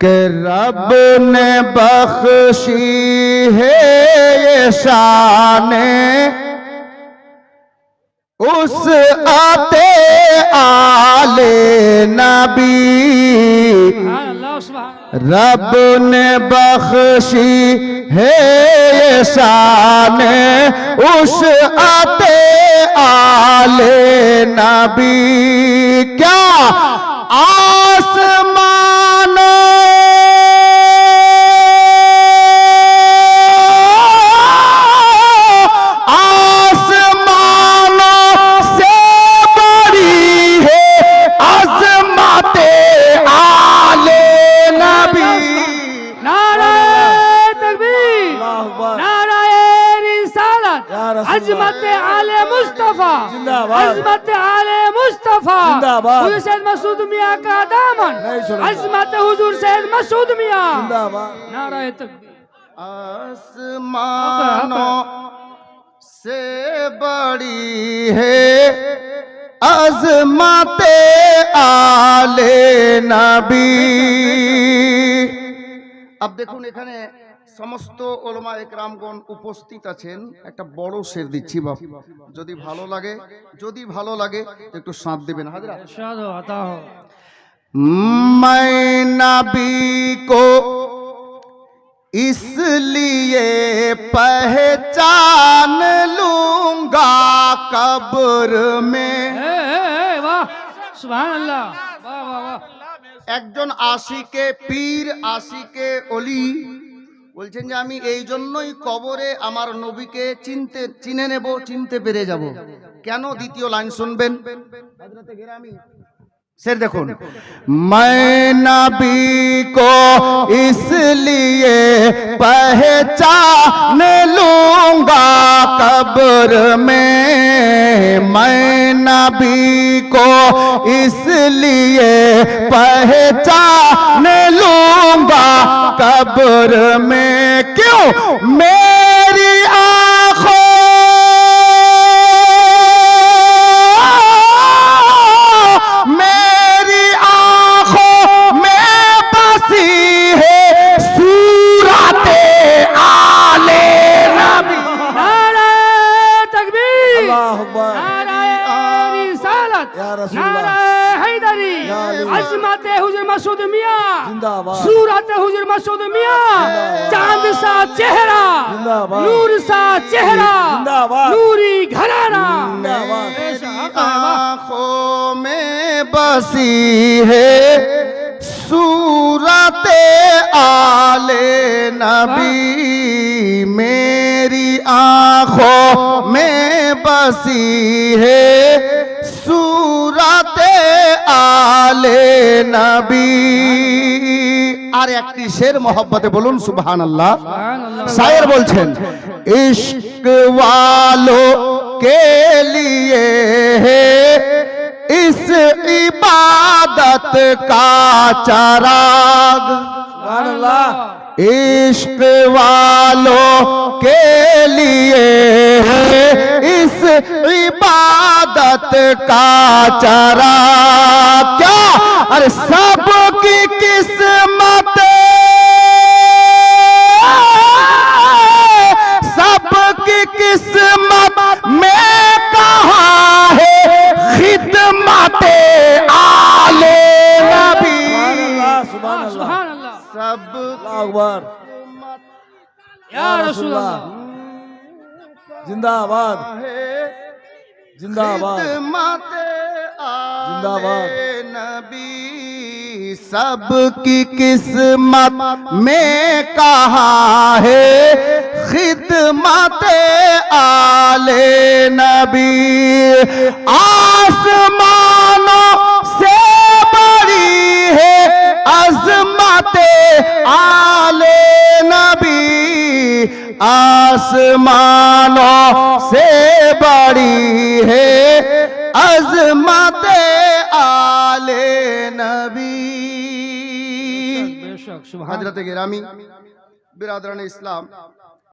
कि रब ने बख्शी है ये शाने उस आते आले नबी। रब ने बख्शी है ये शाने उस आते आले नबी। क्या आसमानों अज़मत आले मुस्तफा, अज़मत आले मुस्तफा, हुजूर सैयद मसूद मियां का दामन, अज़मत हुजूर सैयद मसूद मियां। नाराए तकबीर। आसमानों से बड़ी है अज़मत आले नबी। अब देखুন এখানে সমস্ত ওলামা একরামগণ উপস্থিত আছেন। একটা বড় শের দিচ্ছি বাপ, যদি ভালো লাগে একটু সাথ দেবেন। হাজরা इरशाद हो अता हो। मैं नबी को इसलिए पहचान लूंगा कब्र में। वाह सुभान अल्लाह, वाह वाह वाह। একজন আশিকে পীর, আশিকে ওলি বলছেন যে আমি এই জন্যই কবরে আমার নবীকে চিনে নেব, চিনতে পেরে যাব। কেন? দ্বিতীয় লাইন শুনবেন। হযরতে গেরামি शेर देखो, मैं नबी को इसलिए पहचान लूंगा कब्र में। मैं नबी को इसलिए पहचान लूंगा कब्र में। क्यों? मेरी आँखों अज़मत हुजूर मसूद मियां, सूरत हुजूर मसूद मियां, चांद सा चेहरा, नूर सा चेहरा, नूरी घराना। आँखों में बसी है सूरत आले नबी। मेरी आँखों में बसी है सूरत आले नबी। আর একটি শের মোহব্বতে বলুন সুবহানাল্লাহ। শায়ের বলছেন इश्क वालों के लिए है इस इबादत का चराग। सुबहानल्लाह। इश्क वालों के लिए है इस इबादत का चराग। क्या? अरे सबकी किस्मत, सबकी किस्मत में कहाँ है खिदमत आले नबी। सुभान अल्लाह, सब अकबर या रसूल अल्लाह। जिंदाबाद जिंदाबाद जिंदाबाद नबी। सबकी किस्मत में कहाँ है खिदमत आले नबी। आसमानों से बड़ी है अज़मत आले नबी। आसमानों से बड़ी है अज़मत आले नबी। हजरत गिरामी बिरादरान इस्लाम,